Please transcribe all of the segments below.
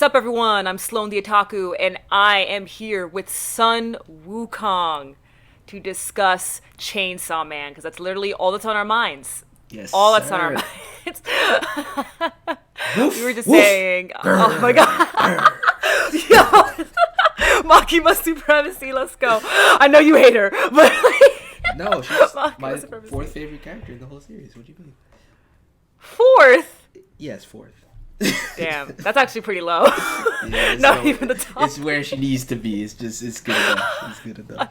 Sup everyone, I'm Sloan the Otaku, and I am here with Sun Wukong to discuss Chainsaw Man, because that's literally all that's on our minds. Yes, All that's on our sir. minds. We Woof, were just woof. saying, oh my Grr. god. Yo, Makima supremacy, let's go. I know you hate her, but like, No, she's Makima my supremacy. fourth favorite character in the whole series. What do you mean? Fourth? Yes, fourth. Damn, that's actually pretty low. Yeah, Not even the top. It's where she needs to be. It's good enough. It's good enough.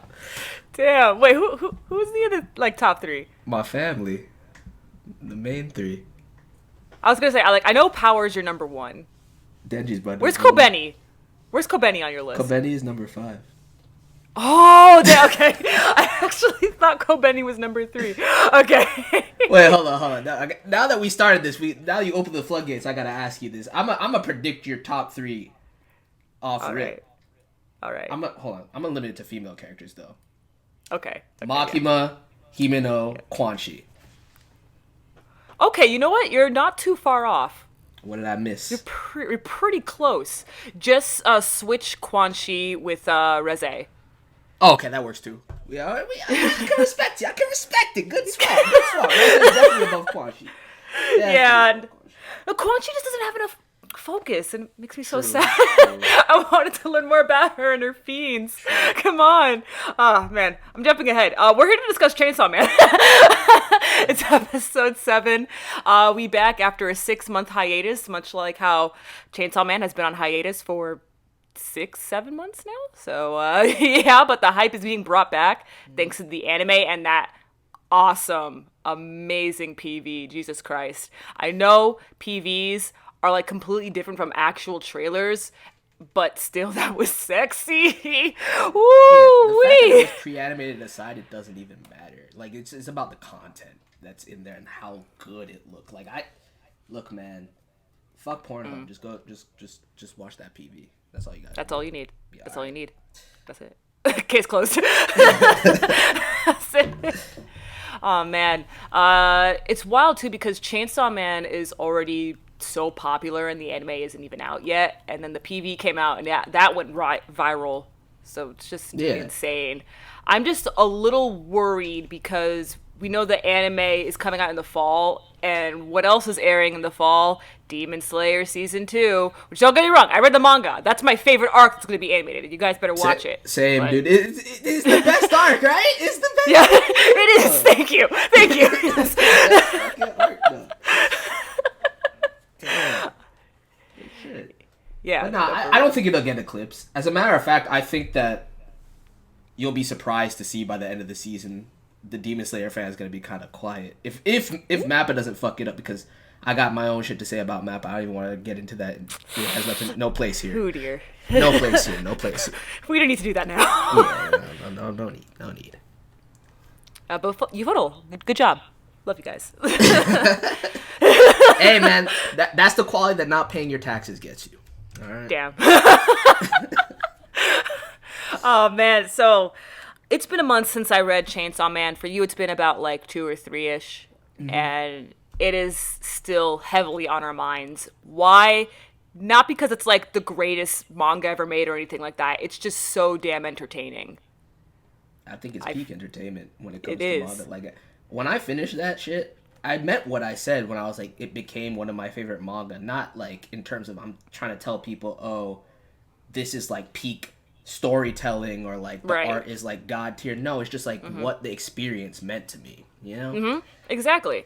Damn, wait, who's the other, like, top three? My family, the main three. I was gonna say, I know Power's your number one. Denji's brother. Where's Kobeni? Where's Kobeni on your list? Kobeni is number 5. Oh, okay. I actually thought Kobeni was number 3. Okay. Wait, hold on. Now that we started this, now you open the floodgates. I gotta ask you this. I'm gonna predict your top 3 off All rip. right. All right. Hold on. I'm gonna limit it to female characters though. Okay. Makima, Himeno, Quan Chi. Okay, you know what? You're not too far off. What did I miss? You're pretty close. Just switch Quan Chi with Reze. Oh, okay, that works too. I can respect you. I can respect it. Good swap. Good swap. That's definitely above Quan Chi. Yeah. And Quan Chi just doesn't have enough focus, and it makes me so True, sad. true. I wanted to learn more about her and her fiends. Come on. Oh, man. I'm jumping ahead. We're here to discuss Chainsaw Man. It's episode 7. We back after a 6-month hiatus, much like how Chainsaw Man has been on hiatus for 6-7 months now. So, yeah, but the hype is being brought back thanks to the anime and that awesome, amazing PV. Jesus Christ. I know PVs are like completely different from actual trailers, but still that was sexy. The fact that Woo! it was pre-animated aside, it doesn't even matter. Like it's about the content that's in there and how good it looked. Like look, man, fuck Pornhub. Just go, just watch that PV. That's all you got. That's all you need. Yeah, That's all you need. That's it. Case closed. That's it. Oh man, it's wild too because Chainsaw Man is already so popular and the anime isn't even out yet, and then the PV came out and that went viral. So it's just insane. I'm just a little worried because we know the anime is coming out in the fall, and what else is airing in the fall? Demon Slayer Season 2, which don't get me wrong, I read the manga. That's my favorite arc that's going to be animated. You guys better watch it. Same, But- dude. It's the best arc, right? It's the best. Yeah, it is. Thank you. Thank you. Yes. Fucking arc, though. Damn. Good shit. Yeah. But I don't think it'll get eclipsed. As a matter of fact, I think that you'll be surprised to see by the end of the season the Demon Slayer fan is going to be kind of quiet. If Mappa doesn't fuck it up, because I got my own shit to say about Mappa. I don't even want to get into that. It has nothing, no place here. Oh dear. No place here. No place here. We don't need to do that now. Yeah, no need. But Yuvotl, good job. Love you guys. Hey man, that's the quality that not paying your taxes gets you. All right. Damn. Oh man, so it's been a month since I read Chainsaw Man. For you, it's been about like 2 or 3-ish, and it is still heavily on our minds. Why? Not because it's like the greatest manga ever made or anything like that. It's just so damn entertaining. I think it's peak entertainment when it comes It to is. manga. Like when I finished that shit, I meant what I said when I was like, it became one of my favorite manga. Not like in terms of I'm trying to tell people, oh, this is like peak storytelling or like the Right. art is like god tier. No, it's just like what the experience meant to me. You know? Exactly.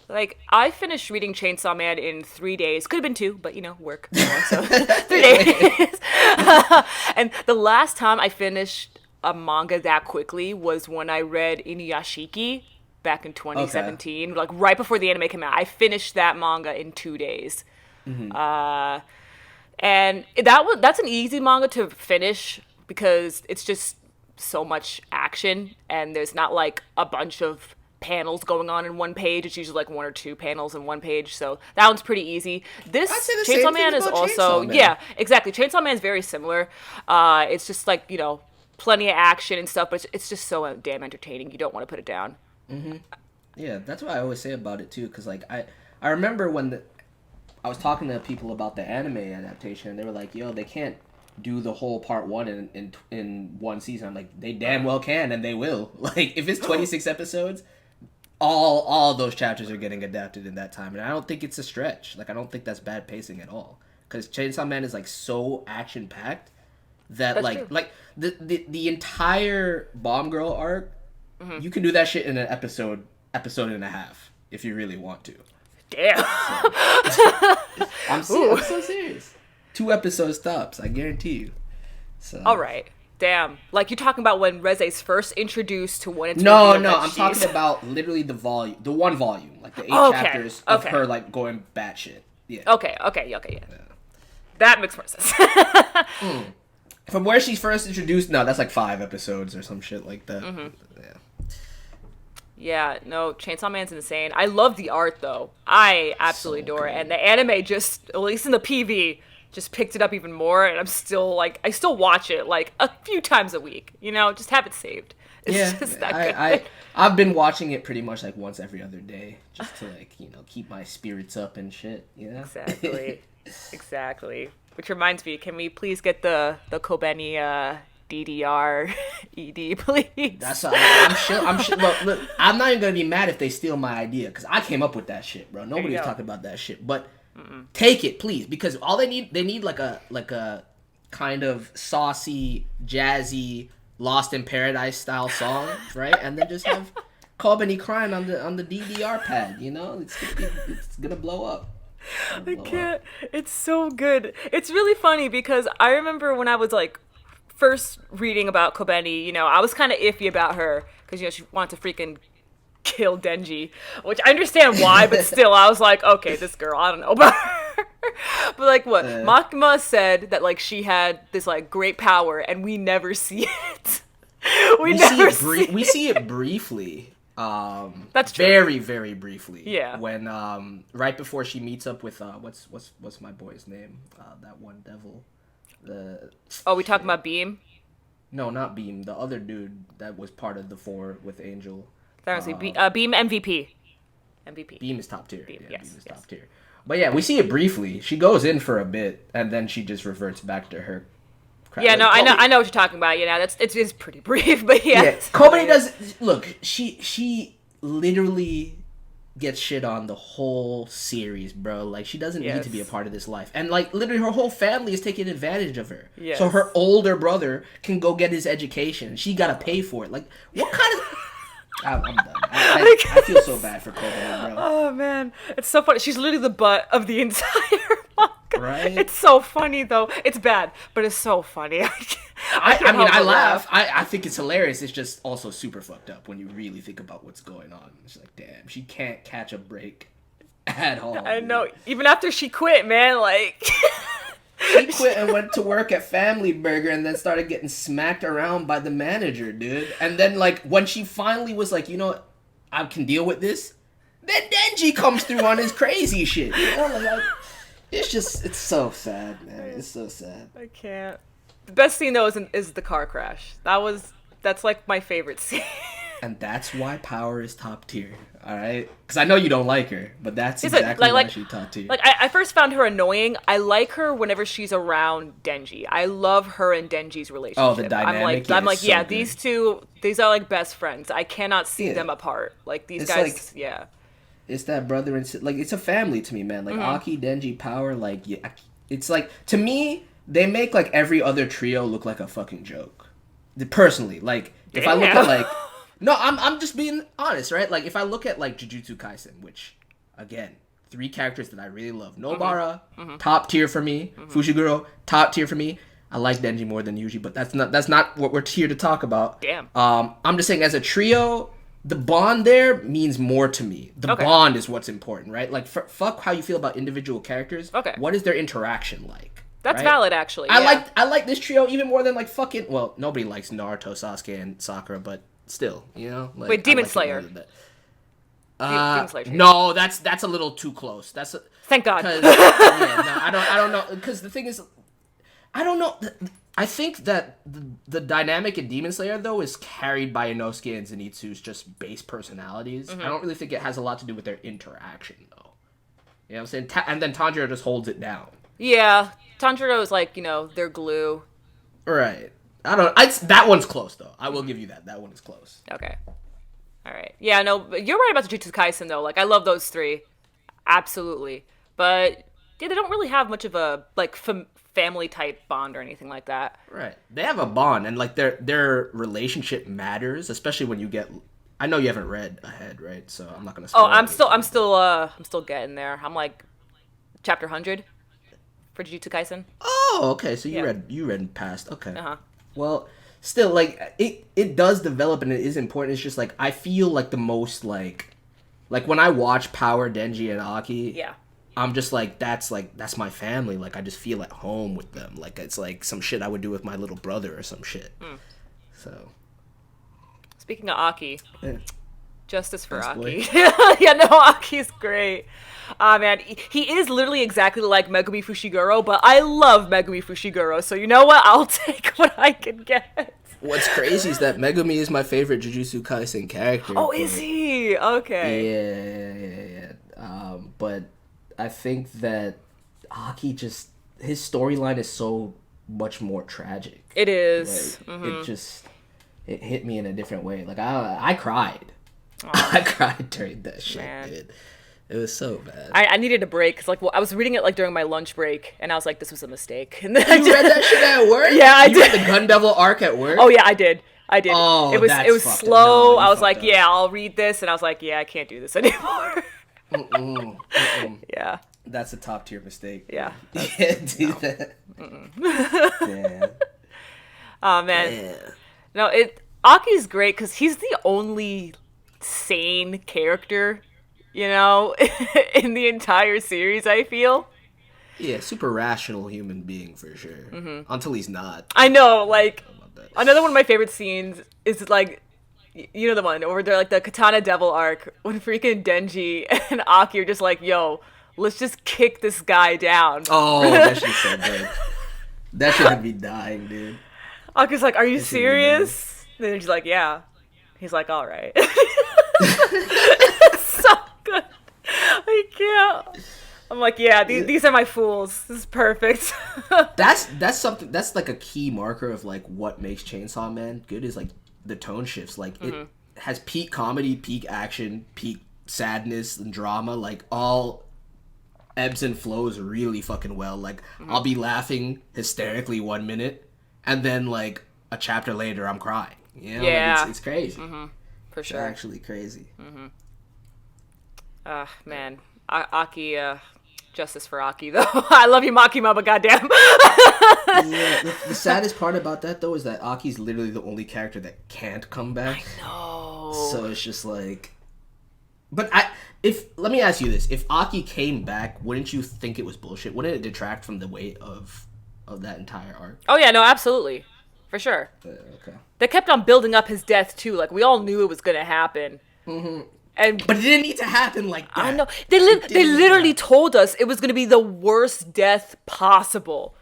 Like, I finished reading Chainsaw Man in 3 days. Could have been 2, but, work. So 3 days. And the last time I finished a manga that quickly was when I read Inuyashiki back in 2017. Like, right before the anime came out. I finished that manga in 2 days. And that's an easy manga to finish because it's just so much action and there's not like a bunch of panels going on in one page. It's usually like 1 or 2 panels in one page, so that one's pretty easy. This I'd say the same Chainsaw thing Man is about also Chainsaw Man. yeah, exactly. Chainsaw Man is very similar. It's just like plenty of action and stuff, but it's just so damn entertaining. You don't want to put it down. Yeah, that's what I always say about it too. Cause like I remember when I was talking to people about the anime adaptation, and they were like, "Yo, they can't do the whole part one in one season." I'm like, they damn well can, and they will. Like, if it's 26 episodes, all those chapters are getting adapted in that time, and I don't think it's a stretch. Like, I don't think that's bad pacing at all, because Chainsaw Man is like so action packed that That's like true. like the entire Bomb Girl arc, you can do that shit in an episode and a half if you really want to. Damn. I'm so serious. 2 episodes tops, I guarantee you. So. All right. Damn. Like, you're talking about when Reze's first introduced to when it's No, revealed that I'm she's- talking about literally the one volume, like the 8 Okay, chapters of okay. her like going batshit. Yeah. Okay, yeah. That makes more sense. From where she's first introduced, no, that's like 5 episodes or some shit like that. Yeah. Yeah, no, Chainsaw Man's insane. I love the art, though. I absolutely So adore it. good. And the anime just, at least in the PV, just picked it up even more. And I'm still, like, I still watch it, like, a few times a week. You know, just have it saved. It's just that good. I've been watching it pretty much like once every other day, just to like, you know, keep my spirits up and shit, you know? Exactly. Which reminds me, can we please get the Kobeni DDR ED, please? That's I'm sure. Look, I'm not even gonna be mad if they steal my idea, because I came up with that shit, bro. Nobody's go. talking about that shit, but take it, please, because all they need like a kind of saucy, jazzy, Lost in Paradise style song, right? And then just have Kobeni crying on the DDR pad. You know, it's gonna blow up. I can't. It's so good. It's really funny because I remember when I was like first reading about Kobeni, you know, I was kind of iffy about her because, you know, she wanted to freaking kill Denji, which I understand why, but still, I was like, okay, this girl, I don't know about her. But like, what Makima said that like she had this like great power, and we never see it. we see it briefly. That's true. Very, very briefly. Yeah. When right before she meets up with what's my boy's name? That one devil. We talking about Beam? No, not Beam. The other dude that was part of the 4 with Angel. Beam MVP. MVP. Beam is top tier. Beam, Yeah, yes, Beam is yes. top tier. But yeah, we see it briefly. She goes in for a bit, and then she just reverts back to her. Crap. Yeah, Like, no, I know what you're talking about. You know, it's pretty brief, but yeah. Yeah, Kobeni does. Look, she literally gets shit on the whole series, bro. Like, she doesn't need to be a part of this life, and like literally her whole family is taking advantage of her. Yes. So her older brother can go get his education. She gotta pay for it. Like, what kind of? I'm done. I feel so bad for Kobeni, bro. Oh man, it's so funny. She's literally the butt of the entire manga. Right? It's so funny though. It's bad, but it's so funny. I mean, I laugh. I think it's hilarious. It's just also super fucked up when you really think about what's going on. It's like, damn, she can't catch a break at all. I know. Even after she quit, man, like. She quit and went to work at Family Burger and then started getting smacked around by the manager, dude. And then, like, when she finally was like, you know what, I can deal with this, then Denji comes through on his crazy shit. You know, like, it's so sad, man. It's so sad. I can't. The best scene though is the car crash. That's like my favorite scene. And that's why Power is top tier, alright? Because I know you don't like her, but that's exactly why she's top tier. Like, I first found her annoying. I like her whenever she's around Denji. I love her and Denji's relationship. Oh, the dynamic. I'm like, so yeah, good. these are like best friends. I cannot see them apart. Like, these It's guys, like- yeah. It's that brother and like it's a family to me, man. Like Aki, Denji, Power, like yeah, it's like to me they make like every other trio look like a fucking joke. Personally, like if I look at like no, I'm just being honest, right? Like if I look at like Jujutsu Kaisen, which again 3 characters that I really love. Nobara, top tier for me. Fushiguro, top tier for me. I like Denji more than Yuji, but that's not what we're here to talk about. Damn. I'm just saying as a trio. The bond there means more to me. The bond is what's important, right? Like, fuck how you feel about individual characters. Okay. What is their interaction like? That's right? valid, actually. I like this trio even more than like fucking. Well, nobody likes Naruto, Sasuke, and Sakura, but still, you know. Like, Wait, Demon I like it Slayer. more than that. Demon Slayer. No, that's a little too close. Thank God. Because I don't know. Because the thing is, I don't know. I think that the dynamic in Demon Slayer, though, is carried by Inosuke and Zenitsu's just base personalities. I don't really think it has a lot to do with their interaction, though. You know what I'm saying? And then Tanjiro just holds it down. Yeah, Tanjiro is like, their glue. Right. That one's close, though. I will give you that. That one is close. Okay. All right. Yeah, no, but you're right about Jujutsu Kaisen, though. Like, I love those three. Absolutely. But, yeah, they don't really have much of a, like, family-type bond or anything like that. Right. They have a bond, and, like, their relationship matters, especially when you get... I know you haven't read ahead, right? So I'm not going to spoil I'm still getting there. I'm, like, chapter 100 for Jujutsu Kaisen. Oh, okay. So you read past. Okay. Uh-huh. Well, still, like, it does develop and it is important. It's just, like, I feel like the most, like when I watch Power, Denji, and Aki, yeah, I'm just like, that's my family. Like, I just feel at home with them. Like, it's, like, some shit I would do with my little brother or some shit. So. Speaking of Aki, Yeah. Justice for Aki. Yeah, no, Aki's great. Man, he is literally exactly like Megumi Fushiguro, but I love Megumi Fushiguro, so you know what? I'll take what I can get. What's crazy is that Megumi is my favorite Jujutsu Kaisen character. Oh, is he? Okay. Yeah. But I think that Aki his storyline is so much more tragic. It is. Like, it hit me in a different way. Like, I cried. I cried during that shit, man. Dude. It was so bad. I needed a break because, like, I was reading it like during my lunch break, and I was like, "This was a mistake." And then you read that shit at work? Yeah, I did. You read the Gun Devil arc at work? Oh yeah, I did. Oh, it was slow. No, I was like, "Yeah, I'll read this," and I was like, "Yeah, I can't do this anymore." Yeah. That's a top tier mistake. Yeah. You can't do that. Yeah. Oh man. Yeah. No, Aki's great because he's the only sane character, in the entire series, I feel. Yeah, super rational human being for sure. Until he's not. I know, like, another one of my favorite scenes is, like, you know the one where they're, like, the Katana Devil arc, when freaking Denji and Aki are just like, yo, let's just kick this guy down. Oh, that shit's so good. That shit would be dying, dude. Aki's like, are you serious? And then she's like, yeah. He's like, all right. It's so good. I can't. I'm like, yeah, these are my fools. This is perfect. That's something. That's like a key marker of like what makes Chainsaw Man good is like the tone shifts. Like it has peak comedy, peak action, peak sadness and drama. Like all ebbs and flows really fucking well. Like I'll be laughing hysterically 1 minute, and then like a chapter later I'm crying. You know? Yeah, like, it's crazy. For sure. It's actually crazy. Man, Aki. Justice for Aki, though. I love you, Makima, but goddamn. Yeah, the saddest part about that, though, is that Aki's literally the only character that can't come back. I know. So it's just like... But let me ask you this. If Aki came back, wouldn't you think it was bullshit? Wouldn't it detract from the weight of that entire arc? Oh, yeah, no, absolutely. For sure. Okay. They kept on building up his death, too. Like, we all knew it was going to happen. But it didn't need to happen like that. I know. They literally told us it was going to be the worst death possible.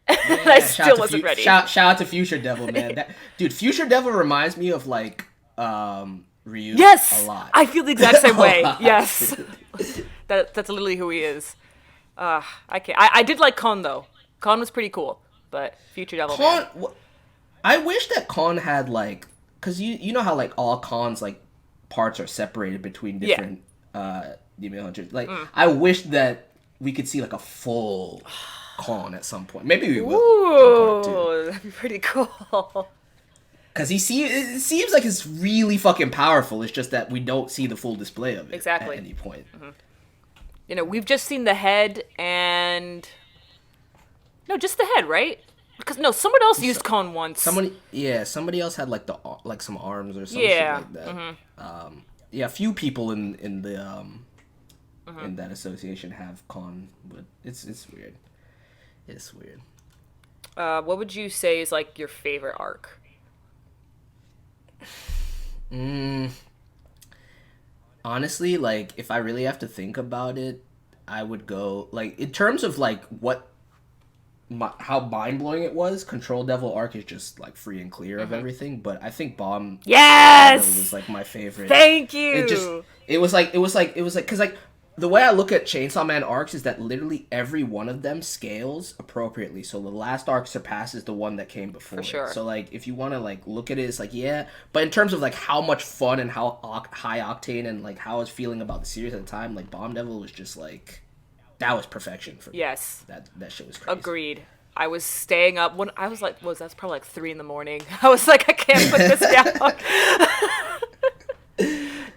And I still wasn't ready. Shout out to Future Devil, man. Dude, Future Devil reminds me of, like, Ryu a lot. I feel the exact same way. Yes. That's literally who he is. I can't. I did like Kon, though. Kon was pretty cool. But Future Devil, man. I wish that Kon had, like... Because you know how, like, all Kon's, like, parts are separated between different demon hunters. Like, I wish that we could see like a full Kon at some point. Maybe we will. Ooh, that'd be pretty cool. Because it seems like it's really fucking powerful. It's just that we don't see the full display of it at any point. We've just seen the head and just the head, right? Because someone else used Kon once. Somebody else had like some arms or something like that. A few people in the in that association have Kon, but it's weird. It's weird. What would you say is like your favorite arc? Honestly, like if I really have to think about it, I would go like in terms of like how mind-blowing it was. Control Devil arc is just like free and clear of everything, but I think Bomb was like my favorite. Thank you. It was like because like the way I look at Chainsaw Man arcs is that literally every one of them scales appropriately. So the last arc surpasses the one that came before. For sure. So like, if you want to like look at it, it's like, yeah. But in terms of like how much fun and how high octane and like how I was feeling about the series at the time, like Bomb Devil was just like, that was perfection for me. Yes. That shit was crazy. Agreed. I was staying up when I was like, that's probably like 3 a.m. I was like, I can't put this down.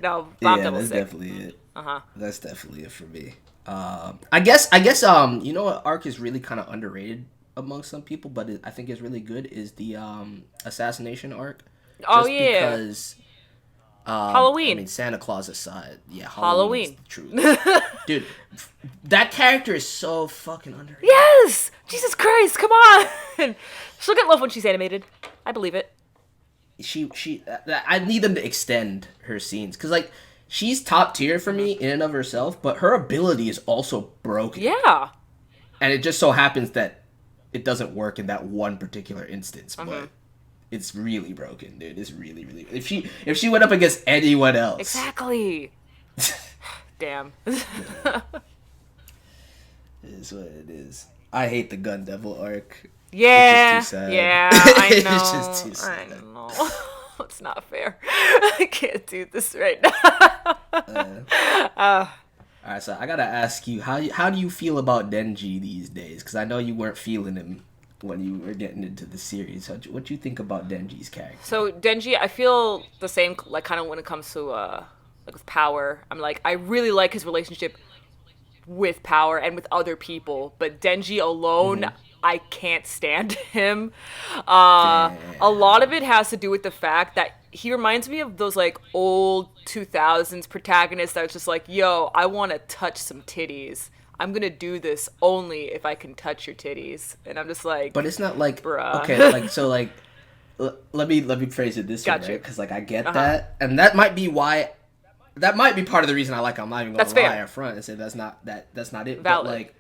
No, Bomb Devil's sick. Definitely it. Uh-huh. That's definitely it for me. I guess you know what arc is really kind of underrated among some people, but I think is really good is the assassination arc. Oh yeah. Because Halloween. I mean, Santa Claus aside, yeah, Halloween. True. Dude, that character is so fucking underrated. Yes! Jesus Christ, come on! She'll get love when she's animated. I believe it. I need them to extend her scenes, because, like, she's top tier for me in and of herself, but her ability is also broken. Yeah. And it just so happens that it doesn't work in that one particular instance, but it's really broken, dude. It's really, really... If she went up against anyone else... Exactly. Damn. It is what it is. I hate the Gun Devil arc. Yeah. It's just too sad. Yeah, I know. It's just too sad. I know. It's not fair. I can't do this right now. Alright, so I gotta ask you, how do you feel about Denji these days? Because I know you weren't feeling him when you were getting into the series. What do you think about Denji's character? So Denji, I feel the same, like, kind of when it comes to like with Power. I'm like, I really like his relationship with Power and with other people, but Denji alone, I can't stand him. A lot of it has to do with the fact that he reminds me of those like old 2000s protagonists that was just like, yo, I want to touch some titties. I'm gonna do this only if I can touch your titties. And I'm just like, but it's not like, bruh. Okay, like, so like, let me phrase it this way, right? Because like I get that, and that might be why. That might be part of the reason I like him. I'm not even gonna lie up front and say that's not it. Valid. But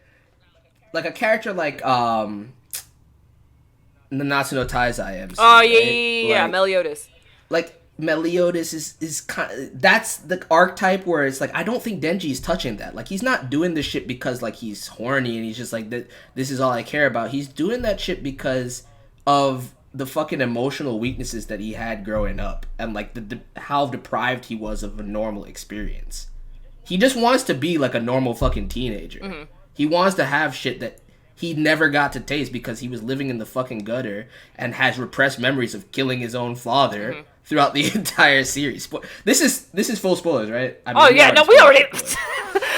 like a character like Nanatsu no Taizai MC. Oh yeah, right? yeah, Like, Meliodas. Like Meliodas is kind of, that's the archetype where it's like, I don't think Denji's touching that. Like, he's not doing this shit because like he's horny and he's just like, this is all I care about. He's doing that shit because of the fucking emotional weaknesses that he had growing up, and like how deprived he was of a normal experience. He just wants to be like a normal fucking teenager. He wants to have shit that he never got to taste because he was living in the fucking gutter and has repressed memories of killing his own father throughout the entire series. This is full spoilers, right? I mean, we already.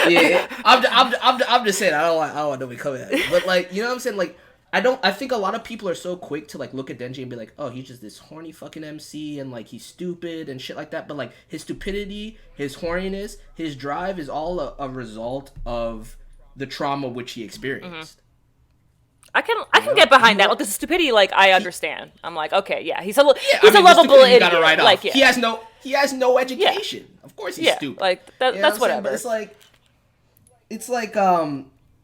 Yeah, I'm just saying, I don't want nobody coming at it. But like, you know what I'm saying? Like, I think a lot of people are so quick to like look at Denji and be like, oh, he's just this horny fucking MC and like he's stupid and shit like that. But like his stupidity, his horniness, his drive is all a result of the trauma which he experienced. I can get behind that. With the stupidity, like, I understand. I'm like, okay, yeah, he's a lovable idiot. Gotta write like, off. yeah. He has no education. Yeah. Of course he's stupid. Like that's whatever. But it's like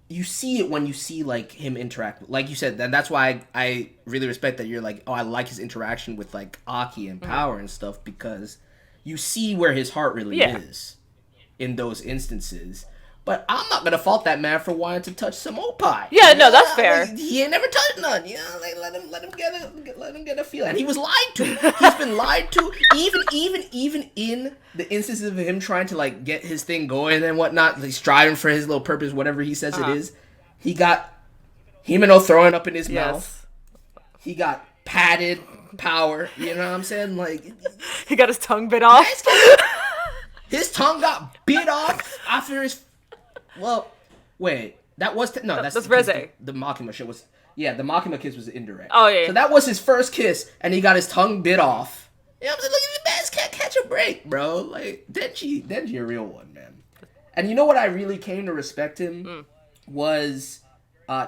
you see it when you see like him interact. Like you said, and that's why I really respect that you're like, oh, I like his interaction with like Aki and Power and stuff, because you see where his heart really is in those instances. But I'm not gonna fault that man for wanting to touch some opai. Yeah, no, that's fair. Like, he ain't never touched none. You know, like let him get a feel. And he was lied to. He's been lied to. Even in the instances of him trying to like get his thing going and whatnot, like striving for his little purpose, whatever he says it is. He got Himeno throwing up in his mouth. He got padded Power. You know what I'm saying? Like, he got his tongue bit off. His tongue got bit off after his. Well, wait. That was that's Reze. The Makima shit was. Yeah, the Makima kiss was indirect. Oh yeah. So that was his first kiss, and he got his tongue bit off. You know what I'm saying? Look at the man's can't catch a break, bro. Like Denji, a real one, man. And you know what I really came to respect him was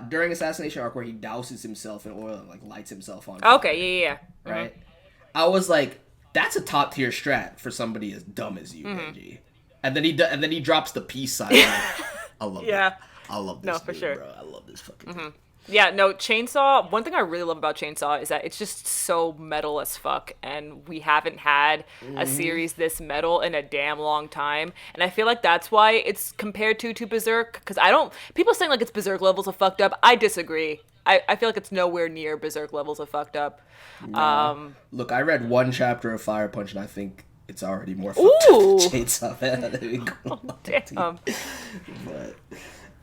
during Assassination Arc, where he douses himself in oil and like lights himself on fire. Okay, yeah. Right. I was like, that's a top tier strat for somebody as dumb as you, Denji. And then he drops the peace sign. I love that. I love this. No, for dude, sure. Bro. I love this fucking. Thing. Yeah, no, Chainsaw, one thing I really love about Chainsaw is that it's just so metal as fuck, and we haven't had a series this metal in a damn long time, and I feel like that's why it's compared to Berserk, because people saying like it's Berserk levels of fucked up, I disagree. I feel like it's nowhere near Berserk levels of fucked up. Nah. Look, I read one chapter of Fire Punch, and I think it's already more fucked up than Ooh! Chainsaw Man. Damn.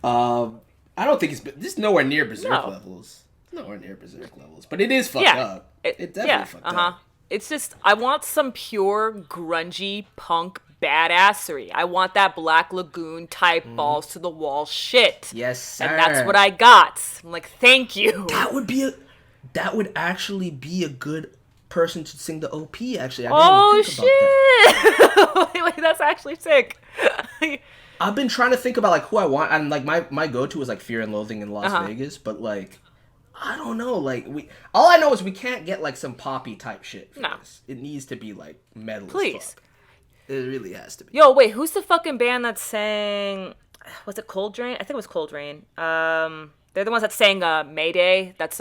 But, I don't think this is nowhere near Berserk levels. It's nowhere near Berserk levels. But it is fucked up. It definitely fucked up. It's just, I want some pure, grungy, punk badassery. I want that Black Lagoon type balls to the wall shit. Yes, sir. And that's what I got. I'm like, thank you. That would actually be a good person to sing the OP, actually. Oh, shit! Wait, that's actually sick. I've been trying to think about like who I want, and like my go-to is like Fear and Loathing in Las Vegas, but like I don't know, like all I know is we can't get like some poppy type shit for this. It needs to be like metal as fuck. It really has to be. Yo, wait, who's the fucking band that sang, was it Cold Drain? I think it was Cold Drain. They're the ones that sang Mayday. That's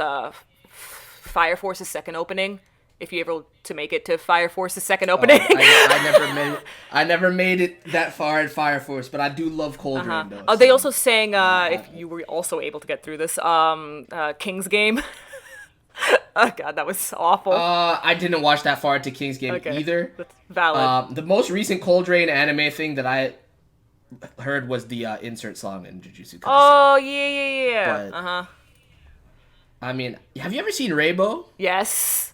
Fire Force's second opening. If you're able to make it to Fire Force's second opening. I never made it that far in Fire Force, but I do love Cold Rain though. Oh, they also sang, if you were also able to get through this, King's Game. Oh god, that was awful. I didn't watch that far into King's Game either. That's valid. The most recent Cold Rain anime thing that I heard was the insert song in Jujutsu Kaisen. Oh, yeah. But, I mean, have you ever seen Rainbow? Yes.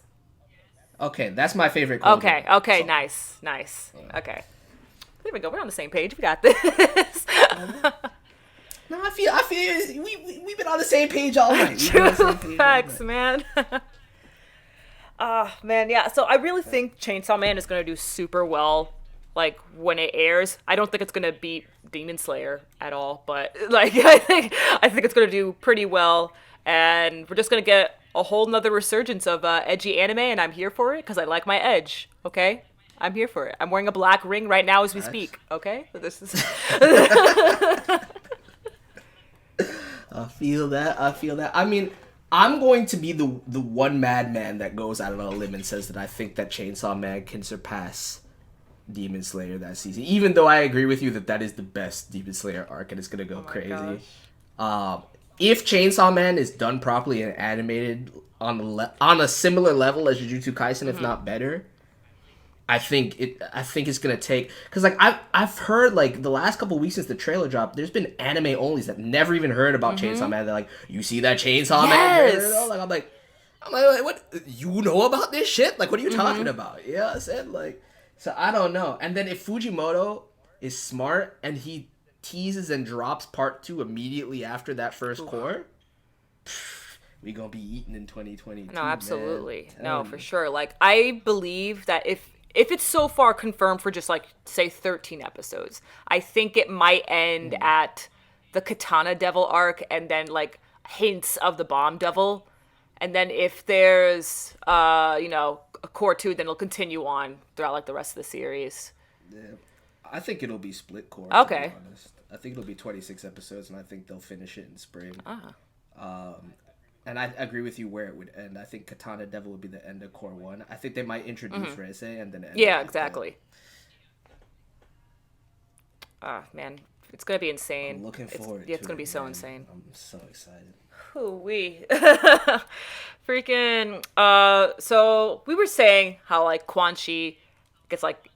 Okay, that's my favorite Cold Rain Okay, song. nice. Okay. There we go, we're on the same page, we got this. No, I feel we've been on the same page all night. True facts, man. Man, yeah. So I really think Chainsaw Man is gonna do super well, like when it airs. I don't think it's gonna beat Demon Slayer at all, but like I think it's gonna do pretty well, and we're just gonna get a whole nother resurgence of edgy anime, and I'm here for it because I like my edge. Okay, I'm here for it. I'm wearing a black ring right now as we speak. Okay, this is. I feel that. I mean, I'm going to be the one madman that goes out on a limb and says that I think that Chainsaw Man can surpass Demon Slayer that season. Even though I agree with you that is the best Demon Slayer arc and it's gonna go crazy. If Chainsaw Man is done properly and animated on a similar level as Jujutsu Kaisen, if not better, I think it's gonna take, because like I've heard like the last couple weeks since the trailer dropped, there's been anime onlys that never even heard about Chainsaw Man. They're like, you see that Chainsaw Man? Like I'm like what, you know about this shit? Like what are you talking about? Yeah, I said like, so I don't know. And then if Fujimoto is smart and he teases and drops part 2 immediately after that first core, we gonna be eating in 2022. No, absolutely. No, for sure. Like I believe that if it's so far confirmed for just like say 13 episodes, I think it might end at the Katana Devil arc and then like hints of the Bomb Devil, and then if there's a core 2, then it'll continue on throughout like the rest of the series. Yeah. I think it'll be split core. Okay. To be honest. I think it'll be 26 episodes, and I think they'll finish it in spring. And I agree with you where it would end. I think Katana Devil would be the end of core 1. I think they might introduce Reise and then end. Yeah, exactly. Man, it's gonna be insane. I'm looking forward to it. It's gonna be so insane. I'm so excited. Hoo-wee. Freaking. So we were saying how like Quan Chi gets like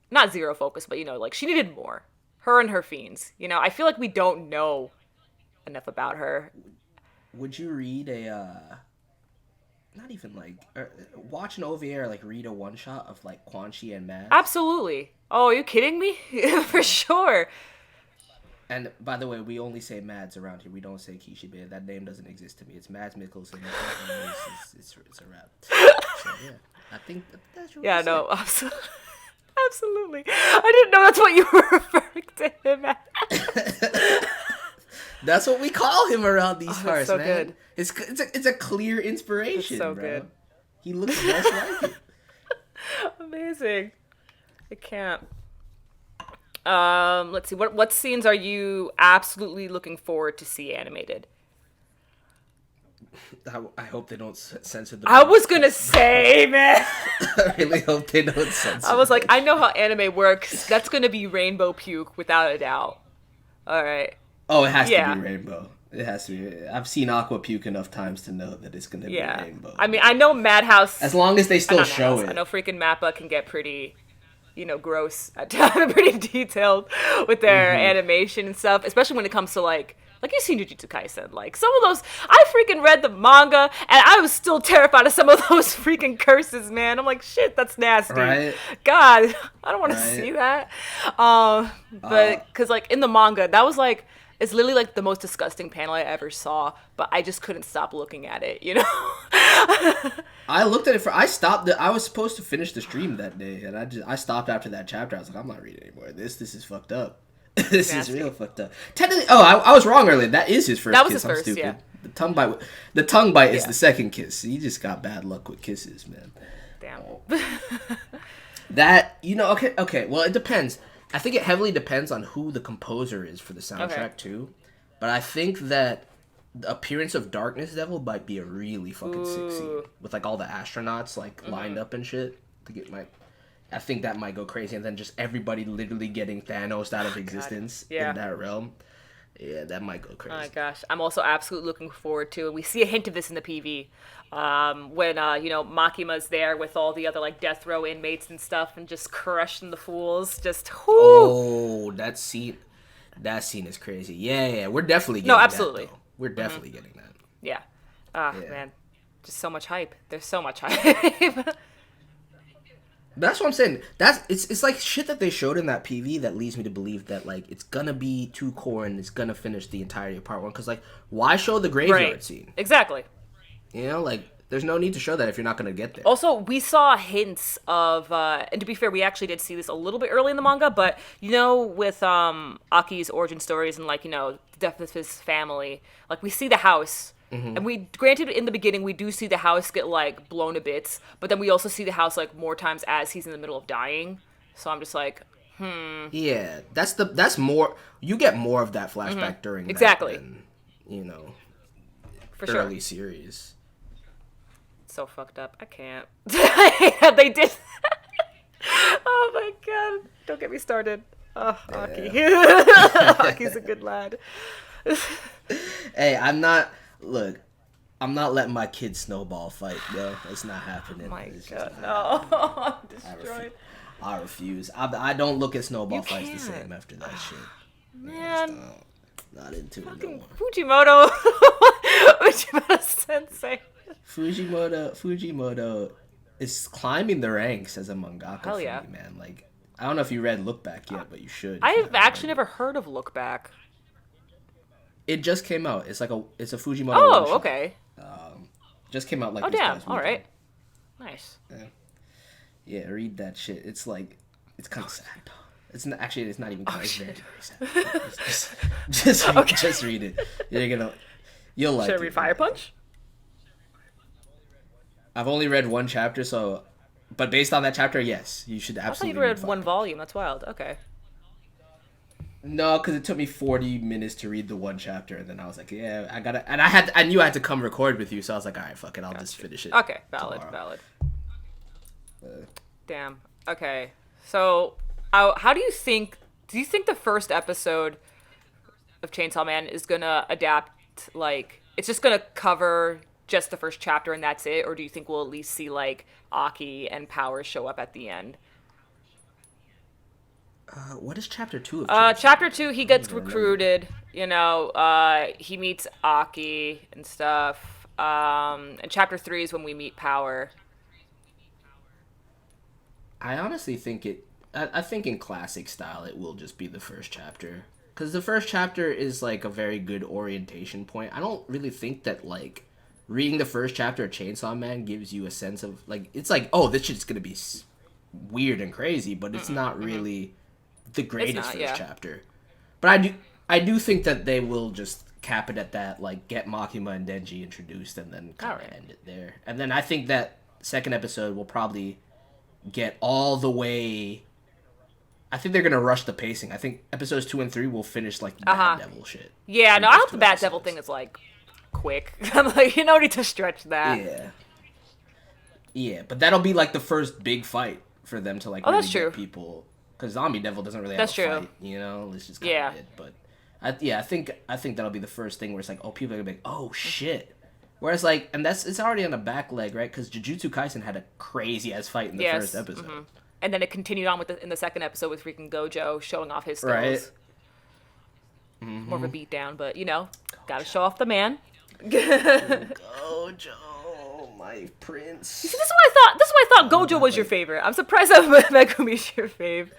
not zero focus, but like she needed more. Her and her fiends. I feel like we don't know enough about her. Would you read not even like watch an OVA or like read a one shot of like Quan Chi and Mads? Absolutely. Oh, are you kidding me? For sure. And by the way, we only say Mads around here. We don't say Kishibe. That name doesn't exist to me. It's Mads Mikkelsen. It's a rap. So yeah, I think that's what. Yeah, no, absolutely. I didn't know that's what you were referring to him as. That's what we call him around these parts, so man. Good. It's a clear inspiration, it's so bro. Good. He looks just like it. Amazing. I can't. Let's see. What scenes are you absolutely looking forward to see animated? I hope they don't censor the. I was gonna say, man. I really hope they don't censor. I was like, I know how anime works. That's gonna be rainbow puke without a doubt. All right. Oh, it has to be rainbow. It has to be. I've seen Aqua puke enough times to know that it's gonna be rainbow. I mean, I know Madhouse. As long as they still show it. I know freaking Mappa can get pretty, gross at times, pretty detailed with their animation and stuff, especially when it comes to like you've seen Jujutsu Kaisen. Like some of those, I freaking read the manga and I was still terrified of some of those freaking curses, man. I'm like, shit, that's nasty. Right? God, I don't want to see that. But because like in the manga, that was like. It's literally like the most disgusting panel I ever saw, but I just couldn't stop looking at it, I looked at it I stopped. I was supposed to finish the stream that day, and I stopped after that chapter. I was like, I'm not reading anymore. This is fucked up. This is real fucked up. Technically, I was wrong earlier. That is his first kiss. His first, I'm stupid. yeah. The tongue bite is the second kiss. He just got bad luck with kisses, man. Damn. That, okay. Well, it depends. I think it heavily depends on who the composer is for the soundtrack too, but I think that the appearance of Darkness Devil might be a really fucking sick scene with like all the astronauts like lined up and shit. I think that might go crazy, and then just everybody literally getting Thanos out of existence in that realm. Yeah, that might go crazy. Oh my gosh, I'm also absolutely looking forward to it. We see a hint of this in the PV when Makima's there with all the other like death row inmates and stuff, and just crushing the fools. Just oh, that scene is crazy. Yeah, we're definitely getting absolutely. That, we're definitely getting that. Yeah. Man, just so much hype. There's so much hype. That's what I'm saying. It's like shit that they showed in that PV that leads me to believe that like it's gonna be 2 core and it's gonna finish the entirety of part 1. Because like, why show the graveyard scene? Exactly. Like there's no need to show that if you're not gonna get there. Also, we saw hints of, and to be fair, we actually did see this a little bit early in the manga, but with Aki's origin stories and like the death of his family, like we see the house. And granted, in the beginning, we do see the house get, like, blown to bits, but then we also see the house, like, more times as he's in the middle of dying. So I'm just like, Yeah, that's more, you get more of that flashback during that than, For early series. So fucked up. I can't. They did. Oh my god. Don't get me started. Oh, Aki. Aki's a good lad. Hey, I'm not letting my kids snowball fight, bro. It's not happening. My god, no. I'm destroyed. I refuse. I don't look at snowball fights the same after that shit. Man. Not into it no more. Fujimoto sensei. Fujimoto is climbing the ranks as a mangaka. Hell yeah. Me, man. Like, I don't know if you read Look Back yet, but you should. I've actually never heard of Look Back. It just came out. It's a Fujimoto. Oh, okay. Just came out like. Oh, this damn! past All weekend. right. Nice. Yeah, read that shit. It's like, it's kind of sad. It's not even kind of very, very sad. Just read it. You'll like it. Should I read Fire Punch? I've only read 1 chapter, but based on that chapter, yes, you should absolutely. I thought you read 1 volume. That's wild. Okay. No, because it took me 40 minutes to read the 1 chapter, and then I was like, yeah, I gotta, and I knew I had to come record with you, so I was like, all right, fuck it, I'll just finish it. Okay, valid. Damn. Okay. So, how do you think the first episode of Chainsaw Man is gonna adapt, like, it's just gonna cover just the first chapter and that's it, or do you think we'll at least see, like, Aki and Power show up at the end? What is chapter 2 of Chainsaw? Chapter 2, he gets recruited, he meets Aki and stuff, and chapter 3 is when we meet Power. I honestly think I think in classic style it will just be the first chapter. Because the first chapter is, like, a very good orientation point. I don't really think that, like, reading the first chapter of Chainsaw Man gives you a sense of, like, it's like, oh, this shit's gonna be weird and crazy, but it's not really the greatest first chapter. But I do think that they will just cap it at that, like, get Makima and Denji introduced and then kind of end it there. And then I think that second episode will probably get all the way. I think they're gonna rush the pacing. I think episodes 2 and 3 will finish like the Bat Devil shit. Yeah, no, I hope the Bat Devil thing is like quick. I'm like, you don't need to stretch that. Yeah. Yeah, but that'll be like the first big fight for them to like Oh, really that's true. get people. Because Zombie Devil doesn't really have That's a true. fight, you know? It's just kind Yeah. of it. But I think that'll be the first thing where it's like, oh, people are gonna be like, oh shit. Whereas like, and it's already on the back leg, right? Because Jujutsu Kaisen had a crazy ass fight in the first episode. Mm-hmm. And then it continued on in the second episode with freaking Gojo showing off his skills. Right. Mm-hmm. More of a beatdown, but gotta show off the man. Gojo, my prince. See, this is what I thought Gojo was your favorite. I'm surprised that Megumi's your fave.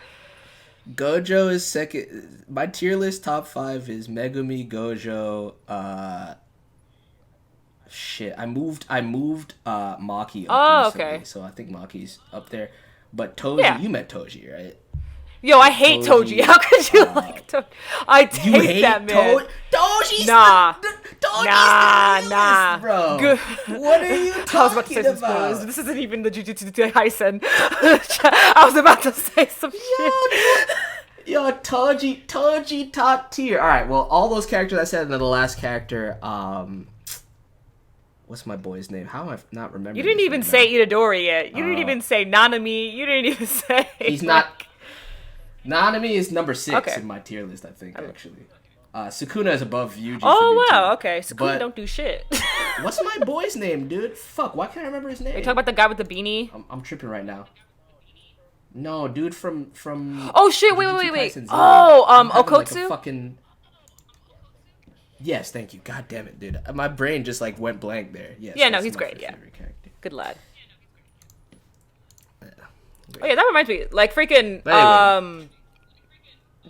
Gojo is second. My tier list top 5 is Megumi, Gojo. Shit, I moved Maki up recently, okay. so I think Maki's up there. But Toji, you met Toji, right? Yo, I hate Toji. How could you like Toji? I hate that man. Toji's nah, bro. What are you talking I was about to say some spoilers. This isn't even the Jujutsu Kaisen. I was about to say some shit. Yo, Toji top tier. All right, well, all those characters I said, and then the last character, what's my boy's name? How am I not remembering? You didn't even say Itadori yet. You didn't even say Nanami. You didn't even say. He's not. Nanami is number 6 in my tier list, I think, actually. Sukuna is above Yuji. Oh, wow, okay. Sukuna but don't do shit. What's my boy's name, dude? Fuck, why can't I remember his name? Are you talking about the guy with the beanie? I'm tripping right now. No, dude from Oh, shit, wait. Okotsu? Like fucking... Yes, thank you. God damn it, dude. My brain just, like, went blank there. Yes, yeah, no, he's great, yeah. Good lad. Oh, yeah, that reminds me. Like, freaking, anyway.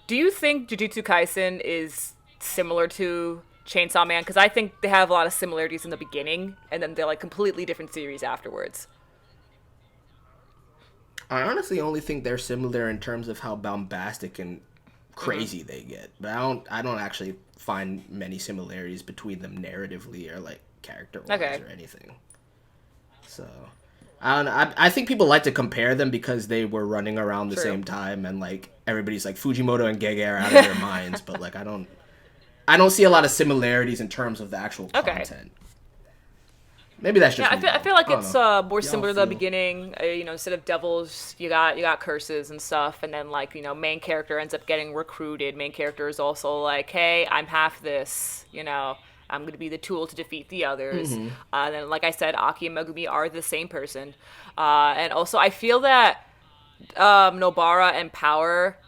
Do you think Jujutsu Kaisen is similar to Chainsaw Man? Because I think they have a lot of similarities in the beginning, and then they're, like, completely different series afterwards. I honestly only think they're similar in terms of how bombastic and crazy they get. But I don't actually find many similarities between them narratively or, like, character-wise or anything. So... I think people like to compare them because they were running around the same time, and like everybody's like Fujimoto and Gege are out of their minds, but like I don't see a lot of similarities in terms of the actual content. Maybe that's just I feel like it's more similar to the beginning. Instead of devils, you got curses and stuff, and then like main character ends up getting recruited. Main character is also like, hey, I'm half this, I'm going to be the tool to defeat the others. Mm-hmm. And then, like I said, Aki and Megumi are the same person. And also, I feel that Nobara and Power,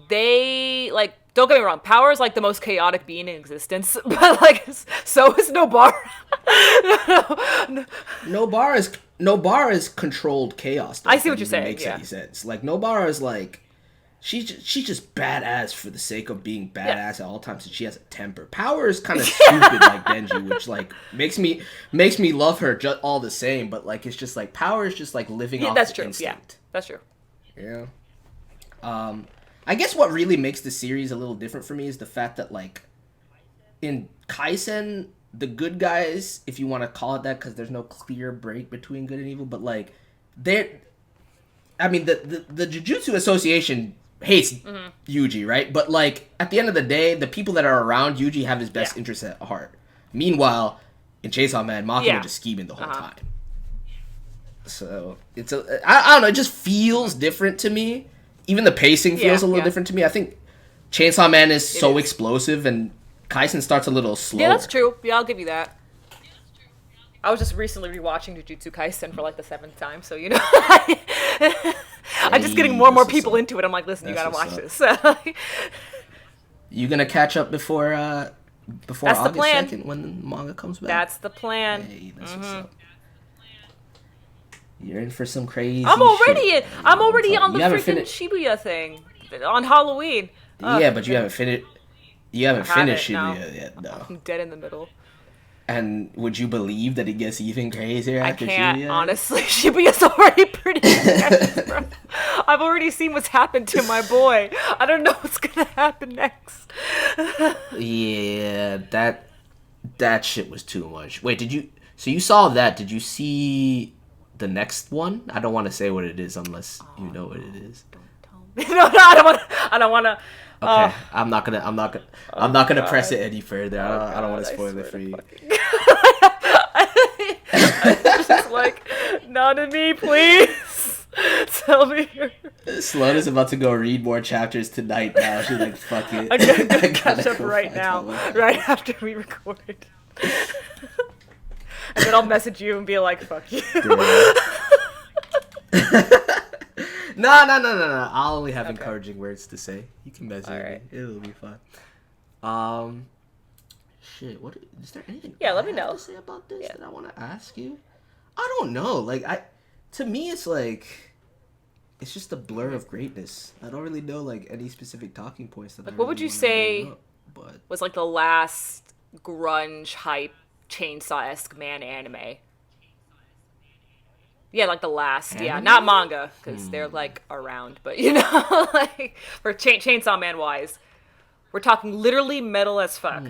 they, like, don't get me wrong, Power is, like, the most chaotic being in existence. But, like, so is Nobara. Nobara is controlled chaos. I see what you're saying, makes any sense. Like, Nobara is, like... She's just badass for the sake of being badass at all times, and she has a temper. Power is kind of stupid like Denji, which like makes me love her all the same. But like it's just like Power is just like living off the instinct. Yeah, that's true. Yeah. I guess what really makes the series a little different for me is the fact that like in Kaisen, the good guys, if you want to call it that, because there's no clear break between good and evil, but like the Jujutsu Association hates Yuji, right? But like at the end of the day, the people that are around Yuji have his best interests at heart. Meanwhile, in Chainsaw Man, Maki was just scheming the whole time. So it's I don't know, it just feels different to me. Even the pacing feels a little different to me. I think Chainsaw Man is so explosive, and Kaisen starts a little slower. Yeah, that's true. Yeah, I'll give you that. I was just recently rewatching Jujutsu Kaisen for like the 7th time, so I'm just getting more and more people into it. I'm like, listen, you gotta watch this. You gonna catch up before August 2nd when the manga comes back? That's the plan. Hey, that's what's up. You're in for some crazy I'm already shit, I'm already on the freaking Shibuya thing on Halloween. Yeah, but you haven't finished. You haven't finished Shibuya yet, though. I'm dead in the middle. And would you believe that it gets even crazier after Shibuya? I can't, honestly. Shibuya's already pretty intense, bro. I've already seen what's happened to my boy. I don't know what's gonna happen next. Yeah, that shit was too much. Wait, so you saw that? Did you see the next one? I don't want to say what it is unless you know what it is. Don't tell me. No, I don't want to. Okay, I'm not gonna press it any further. I don't want to spoil it for you. I'm just like, not to me, please. Tell me. Sloan is about to go read more chapters tonight. Now she's like, "Fuck it." I'm gonna catch up right now, right after we record. And then I'll message you and be like, "Fuck you." No. I'll only have encouraging words to say. You can message me. It'll be fine. Shit. What is there anything? Yeah, let me know. To say about this that I want to ask you. I don't know. Like to me, it's like it's just a blur of greatness. I don't really know like any specific talking points that. Like, I what really would you wanna say bring up, but was like the last grunge hype chainsaw-esque man anime? Yeah, like the last. Anime? Yeah, not manga because they're like around, but you know, like for Chainsaw Man wise, we're talking literally metal as fuck.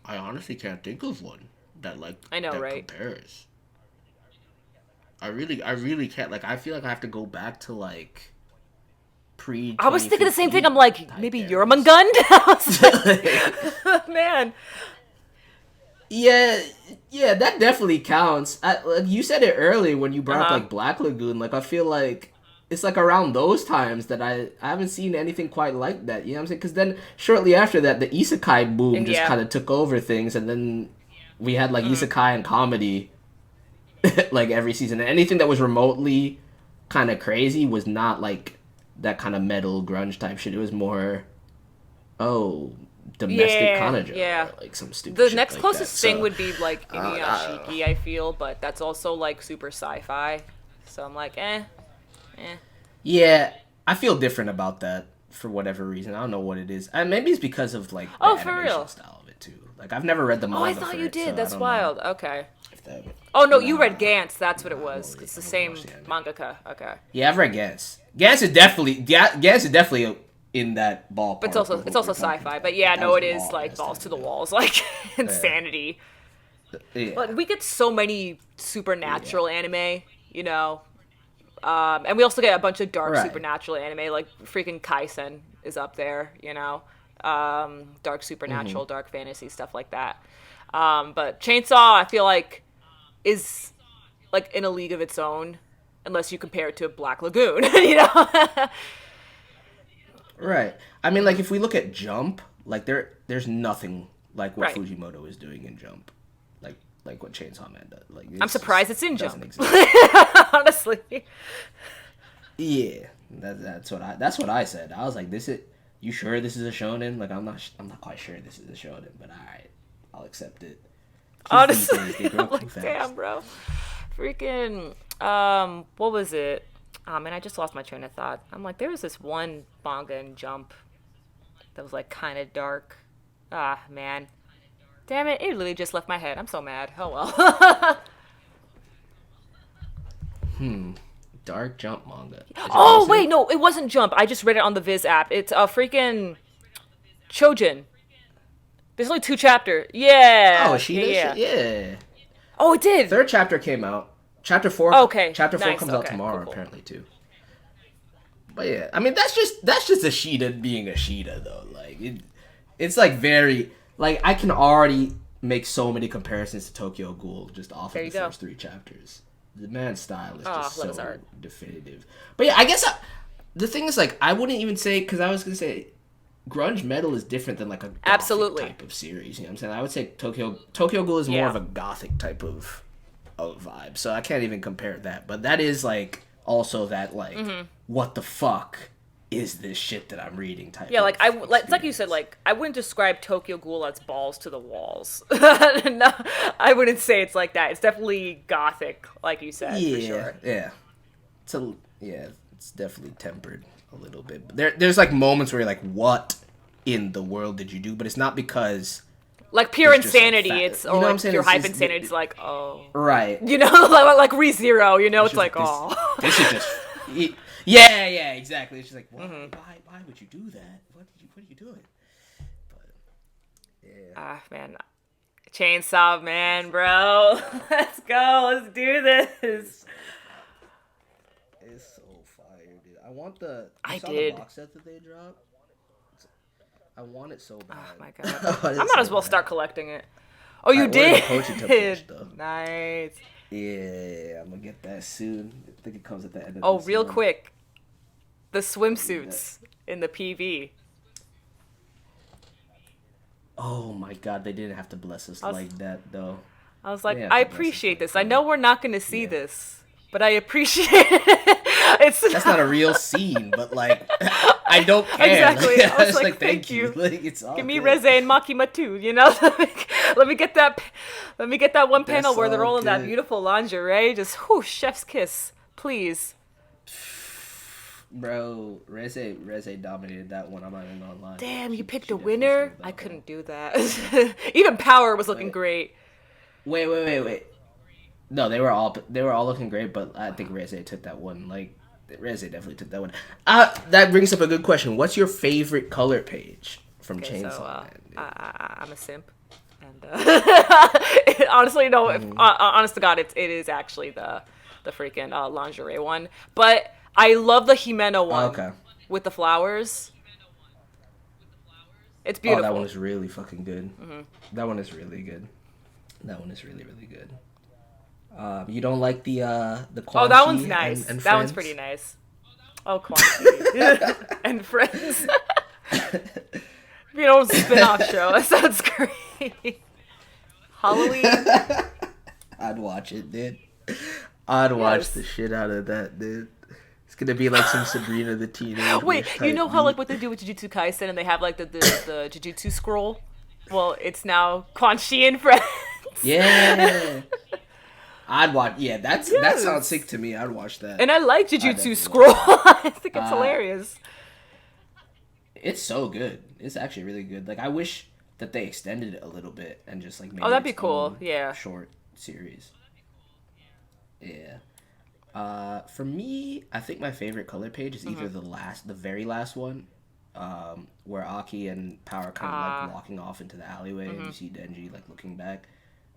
I honestly can't think of one that like I know, that right? compares. I really can't. Like, I feel like I have to go back to like pre. I was thinking the same thing. I'm like, maybe Gun. Man. Yeah, that definitely counts. Like you said it earlier when you brought up like Black Lagoon. Like I feel like it's like around those times that I haven't seen anything quite like that. You know what I'm saying? Because then shortly after that, the isekai boom just kind of took over things, and then we had like isekai and comedy like every season. And anything that was remotely kind of crazy was not like that kind of metal grunge type shit. It was more domestic kind of genre, like some stupid The shit next like closest that. thing So, would be like Inuyashiki, I feel, but that's also like super sci-fi. So I'm like, yeah, I feel different about that for whatever reason. I don't know what it is. And maybe it's because of like the animation style of it too. Like I've never read the manga. I thought you did. That's wild. Okay. That, oh no, you read Gantz. That's what it was. It's the same mangaka. Okay. Yeah, I've read Gantz. Gantz is definitely in that ballpark. But it's also sci-fi. But yeah, no, it is like balls to the walls, like insanity. Yeah. Like we get so many supernatural anime, you know. And we also get a bunch of dark supernatural anime, like freaking Kaisen is up there, you know. Dark supernatural, dark fantasy, stuff like that. But Chainsaw, I feel like, is like in a league of its own, unless you compare it to Black Lagoon, you know. Right. I mean, like if we look at Jump, like there's nothing like what Fujimoto is doing in Jump, like what Chainsaw Man does. Like I'm surprised it's in Jump. Honestly. Yeah, that's what I said. I was like, you sure this is a shonen? Like I'm not quite sure this is a shonen, but alright, I'll accept it. Honestly, I'm like, damn, bro. Freaking, what was it? Oh man, I just lost my train of thought. I'm like, there was this one manga in Jump that was like kind of dark. Ah, man. Damn it, it literally just left my head. I'm so mad. Oh well. Dark Jump manga. Oh, wait, no, it wasn't Jump. I just read it on the Viz app. It's a freaking Chojin. There's only 2 chapters. Yeah. Oh, yeah. Oh, it did. 3rd chapter came out. Chapter 4. Okay. Chapter 4 comes out tomorrow, apparently too. But yeah, I mean that's just Ashida being Ashida though. Like it's like very like I can already make so many comparisons to Tokyo Ghoul just off of the first 3 chapters. The man's style is just so definitive. But yeah, I guess the thing is like I wouldn't even say because I was gonna say grunge metal is different than like a gothic type of series. You know what I'm saying? I would say Tokyo Ghoul is more of a gothic type of vibe. So I can't even compare that. But that is like also that like what the fuck is this shit that I'm reading type. Yeah, like it's like you said, like I wouldn't describe Tokyo Ghoul as balls to the walls. No, I wouldn't say it's like that. It's definitely gothic, like you said. Yeah, for sure. Yeah. It's definitely tempered a little bit. But there's like moments where you're like, what in the world did you do? But it's not because like pure insanity. Like it's or like pure hype insanity. It's like right. You know, like ReZero. You know, it's like this is just. Yeah, exactly. It's just like, why would you do that? What are you doing? But yeah. Man, Chainsaw Man, bro. Let's go. Let's do this. It's so fire, dude. I want the. I saw did. the box set that they dropped. I want it so bad. Oh my god. I might as well start collecting it. Oh, you did? Nice. Yeah, I'm gonna get that soon. I think it comes at the end of Oh, this real month. quick. The swimsuits in the PV. Oh my god, they didn't have to bless us like that though. I was like, They have I to bless us appreciate like this. that. I know we're not going to see Yeah. this, but I appreciate it. That's not a real scene, but like, I don't care. Exactly. Like, I was just like, thank you. Like, it's all Give me good. Reze and Makima too, you know? let me get that one panel That's where they're all all in that good. beautiful lingerie. Just, whoo, chef's kiss. Please. Bro, Reze dominated that one. I'm not even gonna lie. Damn, you She picked a definitely winner? stole that I one. couldn't do that. Even Power was looking great. Wait. No, they were all looking great, but I think Reze took that one. Like, Reze definitely took that one. That brings up a good question. What's your favorite color page from Okay, Chainsaw so Man? I'm a simp. And honestly, no, honest to God, it is actually the freaking lingerie one. But I love the Himeno one Okay. with the flowers. It's Oh, beautiful. that one is really fucking good. That one is really good. That one is really, really good. You don't like the Quan Oh, that Chi one's nice. and That one's Friends? pretty nice. Oh, Quantity. And Friends. You know, spin-off show. That sounds great. Halloween. I'd watch it, dude. I'd watch the shit out of that, dude. It's gonna be like some Sabrina the Teenage Wait, Witch you know type how like beat. what they do with Jujutsu Kaisen and they have like the Jujutsu scroll? Well, it's now Quan Chi and Friends. Yeah. I'd watch. Yeah, that Yes. sounds sick to me. I'd watch that. And I like definitely Jujutsu scroll. I think it's Uh, hilarious. It's so good. It's actually really good. Like, I wish that they extended it a little bit and just like made That'd be its cool. own Yeah. short series. Yeah. For me, I think my favorite color page is either the very last one, where Aki and Power kind of like walking off into the alleyway and you see Denji like looking back,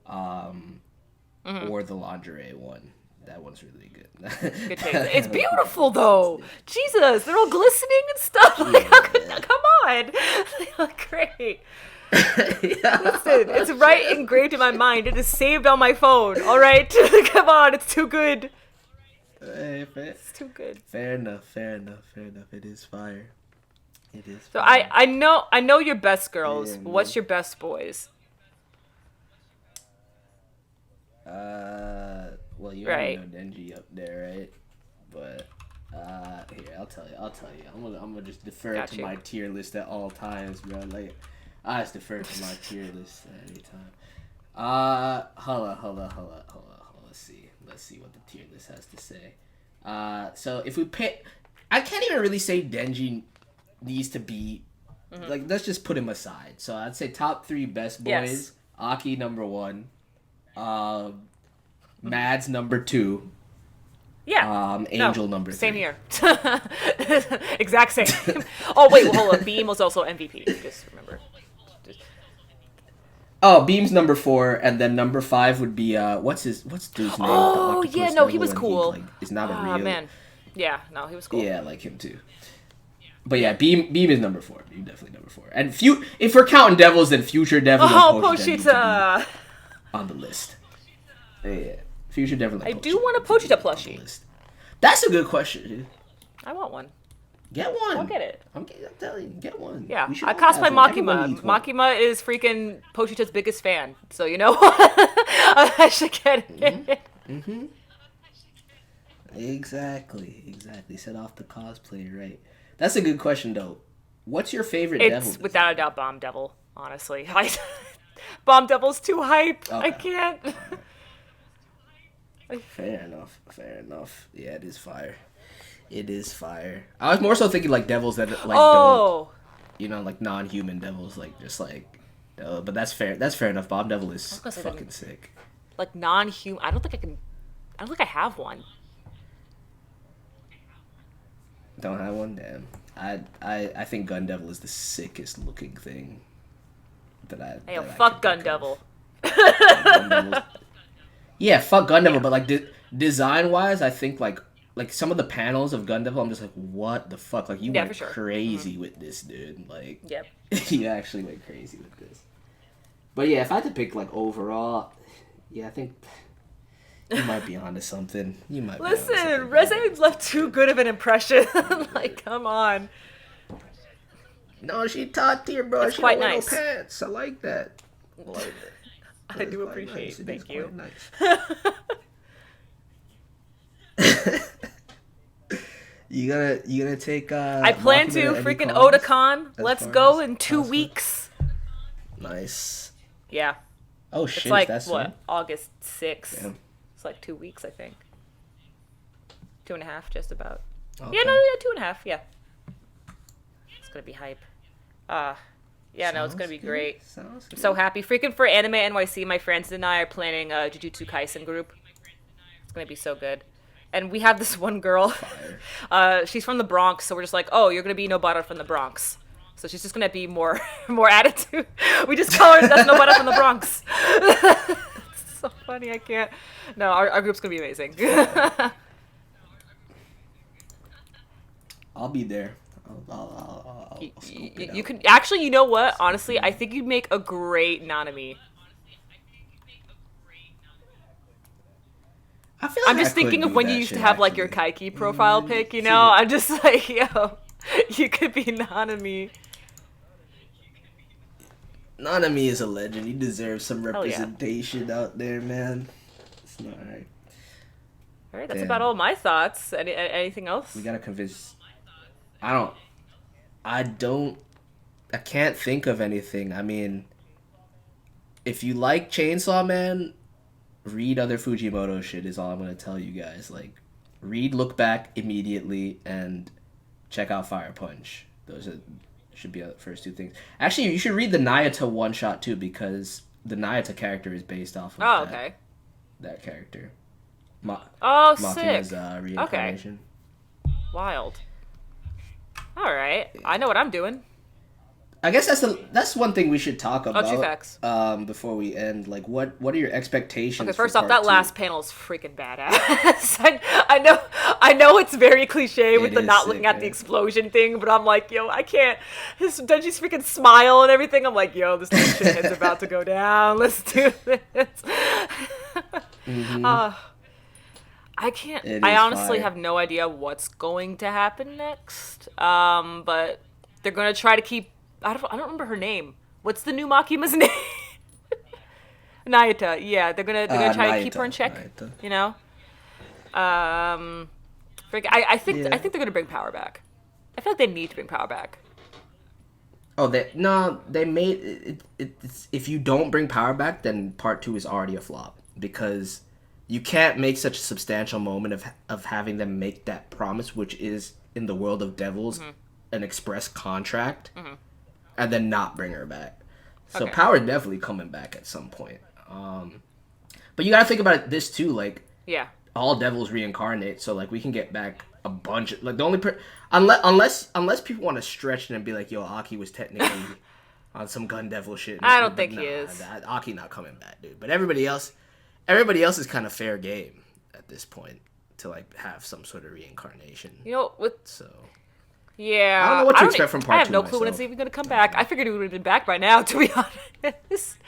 or the lingerie one. That one's really good. Good taste. It's beautiful though. Jesus, they're all glistening and stuff. Like, how could, come on, they look great. Listen, it's right engraved in my mind. It is saved on my phone. All right, come on, it's too good. Hey, It's too good. fair enough. It is fire. It is. So fire. I know your best girls. Yeah, But what's your best boys? Well, you Right. already know Denji up there, right? But here, I'll tell you. I'm gonna just defer Got to you. my tier list at all times, bro. Like, I just defer to my tier list at any time. Hold on. Let's see what the tier list has to say. So if we pick, I can't even really say Denji needs to be like. Let's just put him aside. So I'd say top 3 best boys. Yes. Aki number 1. Mads number 2. Yeah. Angel number 3. Same here. Exact same. Oh wait, well, hold on. Beam was also MVP. Just remember. Oh, Beam's number 4, and then number 5 would be what's dude's name? Oh, The yeah, octopus no, he devil, was and cool. like, is not a Ah real. man. Yeah, no, he was cool. Yeah, I like him too. But yeah, Beam is number 4. Beam definitely number 4. And if we're counting devils, then Future Devil Oh, and Pochita need to be Pochita. on the list. Yeah, Future Devil. And I do want a need to be Pochita on the plushie. list. That's a good question, dude. I want one. Get one. I'll get it. I'm telling you, get one. Yeah, We should I all cosplay have one. Everyone Makima. needs one. Makima is freaking Pochita's biggest fan, so you know I should get it. Exactly. Set off the cosplay, right? That's a good question, though. What's your favorite devil? It's without a doubt Bomb Devil, honestly. Bomb Devil's too hype. I Okay. can't. Fair enough. Yeah, it is fire. I was more so thinking like devils that like don't, Oh, like non-human devils, like just like. But that's fair. That's fair enough. Bomb Devil is gonna say fucking sick. like non-human. I don't think I have one. Don't have one. Damn. I think Gun Devil is the sickest looking thing. Hey, fuck Gun Devil. Yeah, fuck Gun Devil, but like design wise, I think like like some of the panels of Gun Devil, I'm just like, what the fuck? Like you Yeah, went for sure. crazy with this, dude. Like, Yep. you actually went crazy with this. But yeah, if I had to pick like overall, yeah, I think you might be onto something. You might. Listen, Reze left too good of an impression. Like, come on. No, she top tier, bro. That's she quite don't wear nice. no pants. I like that. I do appreciate. Nice. Thank you. Nice. You gonna take I plan to freaking Otakon. Let's go in 2 weeks. Nice. Yeah. Oh shit! It's like that's what? soon? August 6th. Damn. It's like 2 weeks, I think. 2.5, just about. Okay. Yeah, no, yeah, 2.5. Yeah. It's gonna be hype. Yeah, no, it's gonna be great. Sounds good. I'm so happy. Freaking for Anime NYC, my friends and I are planning a Jujutsu Kaisen group. It's gonna be so good. And we have this one girl. She's from the Bronx, so we're just like, oh, you're gonna be Nobara from the Bronx. So she's just gonna be more attitude. We just call her that's Nobara from the Bronx. It's so funny. I can't. No, our group's gonna be amazing. I'll be there. I'll scope it You out. can actually. You know what? Honestly, I think you'd make a great Nanami. I feel I'm like just I could thinking of do when that you used to shit, have like your actually. Kaiki profile pic. You know, I'm just like, yo, you could be Nanami. Nanami is a legend. He deserves some yeah. representation out there, man. It's not alright. All right, that's Damn. about all my thoughts. Anything else? We gotta convince. I can't think of anything. I mean, if you like Chainsaw Man, read other Fujimoto shit is all I'm gonna tell you guys. Like, read Look Back immediately and check out Fire Punch. Those should be the first two things. Actually, you should read the Nayata one shot too, because the Nayata character is based off of that character. Oh, Makima's sick. reincarnation. Wild. All right, I know what I'm doing. I guess that's one thing we should talk about. true facts. Before we end, like what are your expectations? Okay, first for off, that part two? last panel is freaking badass. I know it's very cliche with It the is not sick, looking at the man. explosion thing, but I'm like, yo, I can't. His Denji's freaking smile and everything. I'm like, yo, this shit's about to go down. Let's do this. Mm-hmm. I can't. It I is honestly fire. have no idea what's going to happen next. But they're gonna try to keep. I don't remember her name. What's the new Makima's name? Nayata. Yeah, they're gonna try to keep her in check. Nayata. You know. I think Yeah. they're gonna bring power back. I feel like they need to bring power back. Oh, they made it's if you don't bring power back, then part 2 is already a flop, because you can't make such a substantial moment of having them make that promise, which is in the world of devils an express contract, and then not bring her back. So Okay. power is definitely coming back at some point. But you gotta think about this too, like Yeah. all devils reincarnate, so like we can get back a bunch of, like the only unless people want to stretch it and be like, yo, Aki was technically on some gun devil shit. I don't But think he is. Aki not coming back, dude. But everybody else is kind of fair game at this point to like have some sort of reincarnation. You know, So yeah. I don't know what to expect from part I have 2 no clue when it's myself. even gonna come back. I figured it would have been back by now, to be honest.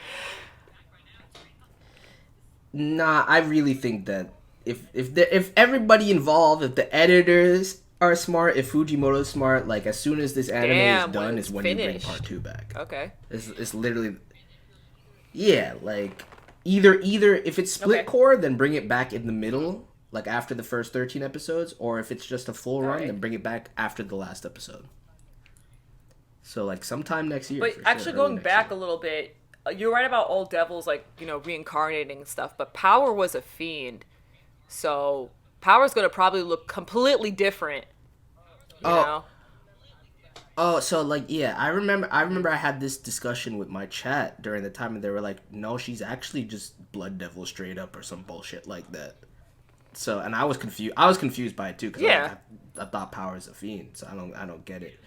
Nah, I really think that if everybody involved, if the editors are smart, if Fujimoto's smart, like as soon as this anime Damn, is done when is it's when you bring finished. part 2 back. Okay. It's literally, yeah, like either if it's split Okay. core, then bring it back in the middle, like after the first 13 episodes, or if it's just a full run, Alright. then bring it back after the last episode. So like sometime next year. But for actually, sure, early going next back year. a little bit, you're right about all devils, like, you know, reincarnating and stuff. But Power was a fiend, so Power's gonna probably look completely different. You know? Oh, so like yeah, I remember I had this discussion with my chat during the time, and they were like, no, she's actually just Blood Devil straight up or some bullshit like that. So, and I was confused by it too, because Yeah. I thought Power is a fiend, so I don't get it.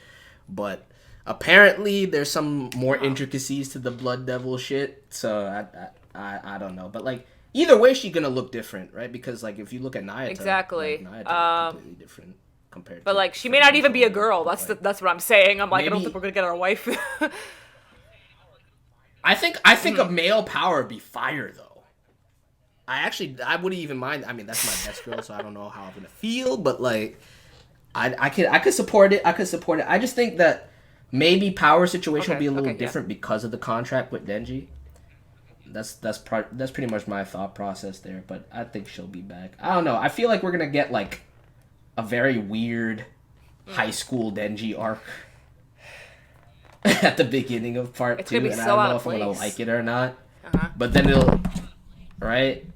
But apparently there's some more intricacies to the Blood Devil shit, so I don't know. But like either way, she's gonna look different, right? Because like if you look at Nayata, Exactly. like, Nayata look completely different compared. But to like, she may not even be a girl. like, That's what I'm saying. I'm like, I don't maybe, think we're gonna get our wife. I think a male power would be fire though. I wouldn't even mind. I mean, that's my best girl, so I don't know how I'm gonna feel, but like, I could support it. I could support it. I just think that maybe power situation will be a little different because of the contract with Denji. That's pretty much my thought process there. But I think she'll be back. I don't know. I feel like we're gonna get like a very weird high school Denji arc at the beginning of part 2, and I don't know if I'm gonna like it or not. But then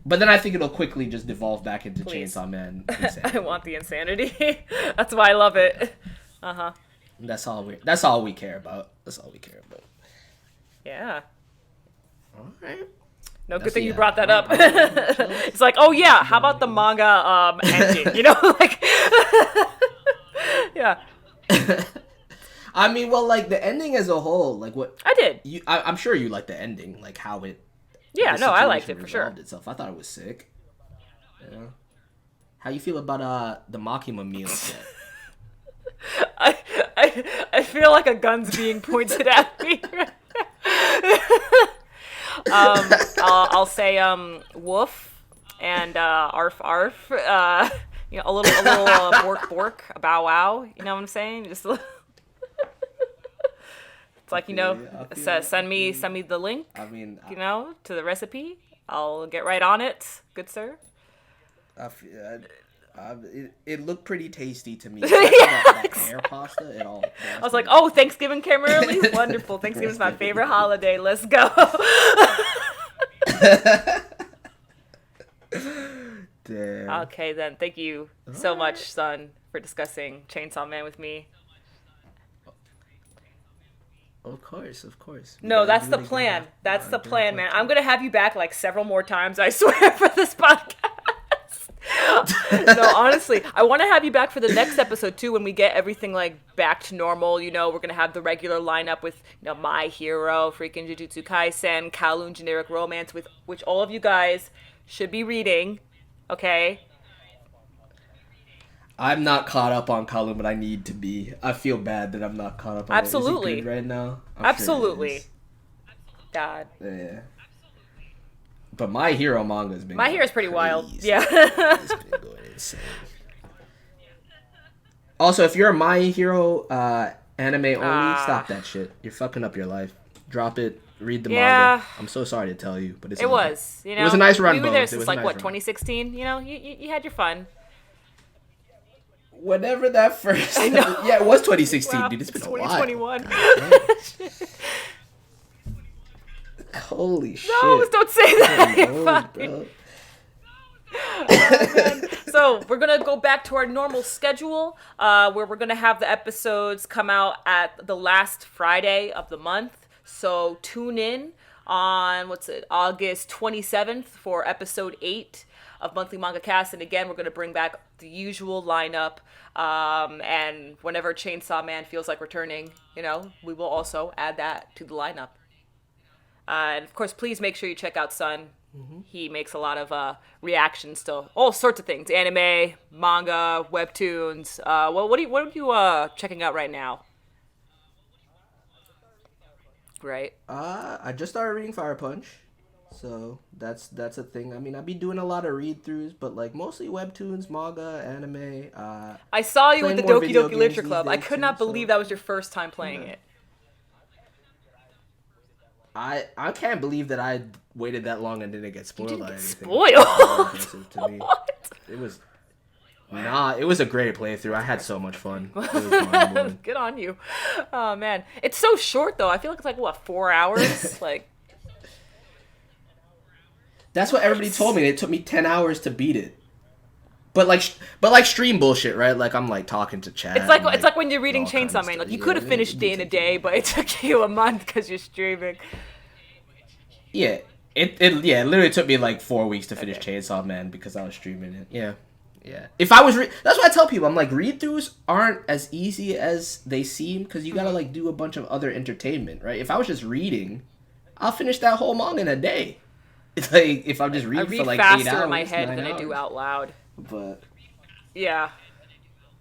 But then I think it'll quickly just devolve back into Chainsaw Man insanity. I want the insanity. That's why I love it. That's all we care about. That's all we care about. Yeah. All right. No, good thing you brought that up. It's like, oh yeah, how about the manga ending? You know, like, yeah. I mean, well, like the ending as a whole, like what I did. I'm sure you liked the ending, like how it. Yeah, no, I liked it for sure. Itself. I thought it was sick. Yeah. How you feel about the Makima meal set? I feel like a gun's being pointed at me. I'll say woof and arf arf. You know, a little bork bork, a bow wow. You know what I'm saying? Just. It's like, you know, send me the link. I mean, you know, to the recipe. I'll get right on it, good sir. It looked pretty tasty to me. that hair pasta, it all. I was like, oh, Thanksgiving came early? Wonderful. Thanksgiving's my favorite holiday. Let's go. Damn. Okay, then. Thank you so much, son, for discussing Chainsaw Man with me. Of course. No, that's the plan. That's the plan, man. I'm going to have you back like several more times, I swear, for this podcast. No, honestly, I want to have you back for the next episode, too, when we get everything like back to normal. You know, we're going to have the regular lineup with, you know, My Hero, freaking Jujutsu Kaisen, Kowloon Generic Romance, with which all of you guys should be reading, okay? I'm not caught up on Kowloon, but I need to be. I feel bad that I'm not caught up on Absolutely. It. Is it good right now? Absolutely. Sure God. Yeah. But My Hero manga has been My Hero's pretty wild. Yeah. It's been going insane. Also, if you're a My Hero anime only, stop that shit. You're fucking up your life. Drop it. Read the manga. I'm so sorry to tell you, but it was. You know, it was a nice run. We were there since like what 2016. You know, you had your fun. Whenever that first, yeah, it was 2016, wow, dude. It's been a 2021. Holy shit! No, don't say that. You're fine. So we're gonna go back to our normal schedule, where we're gonna have the episodes come out at the last Friday of the month. So tune in on August 27th for episode 8 of Monthly Manga Cast, and again, we're gonna bring back the usual lineup. And whenever Chainsaw Man feels like returning, you know, we will also add that to the lineup. And of course, please make sure you check out Sun. Mm-hmm. He makes a lot of reactions to all sorts of things: anime, manga, webtoons. What are you checking out right now? Right. I just started reading Fire Punch, so that's a thing. I mean, I've been doing a lot of read-throughs, but like mostly webtoons, manga, anime. I saw you with the Doki Doki Literature Club. I could not believe that was your first time playing it. I can't believe that I waited that long and didn't get spoiled on anything. Spoiled? To me. What? It was a great playthrough. I had so much fun. It was mind-blowing. Good on you. Oh man, it's so short though. I feel like it's like what, 4 hours? Like. That's what everybody told me. It took me 10 hours to beat it. But like stream bullshit, right? Like I'm like talking to chat. It's like when you're reading Chainsaw Man. Like you could have finished it in a day, but it took you a month because you're streaming. Yeah, it literally took me like 4 weeks to finish Chainsaw Man because I was streaming it. Yeah. If I was that's what I tell people. I'm like, read-throughs aren't as easy as they seem because you gotta like do a bunch of other entertainment, right? If I was just reading, I'll finish that whole manga in a day. Like if I'm just I reading read for like faster 8 hours, in my head 9 than I do hours. out loud. But Yeah.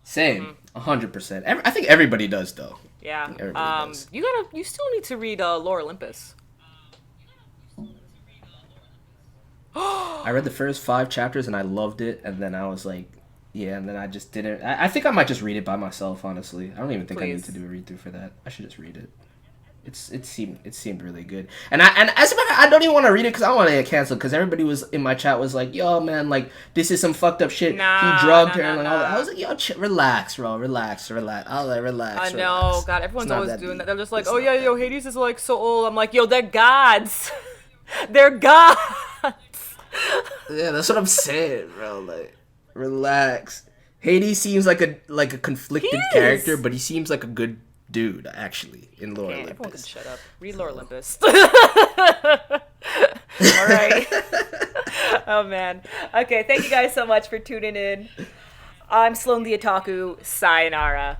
same, 100%. I think everybody does though. Yeah. Everybody does. You still need to read Lore Olympus. I read the first 5 chapters and I loved it, and then I was like, yeah, and then I just didn't. I think I might just read it by myself. Honestly, I don't even think I need Please. to do a read through for that. I should just read it. It seemed really good, and as a matter of fact, I don't even want to read it because I want to get canceled. Because everybody was in my chat was like, "Yo, man, like this is some fucked up shit." Nah, He drugged nah, her, and nah, all that. nah. I was like, "Yo, relax, bro, relax." I was like, "Relax." I know, relax. God, It's everyone's not always that doing deep. that. They're just like, It's oh not yeah, that yo, deep. Hades is like so old. I'm like, yo, they're gods. They're gods. Yeah, that's what I'm saying, bro. Like, relax. Hades seems like a conflicted He is. character, but he seems like a good dude actually in Lore Okay, everyone can Olympus. shut up. Read Lore Olympus. All right. Oh man. Okay, thank you guys so much for tuning in. I'm Sloan the Otaku. Sayonara.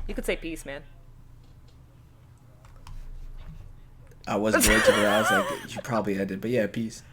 You could say peace, man. I was going to, but I was like, you probably ended, but yeah, peace.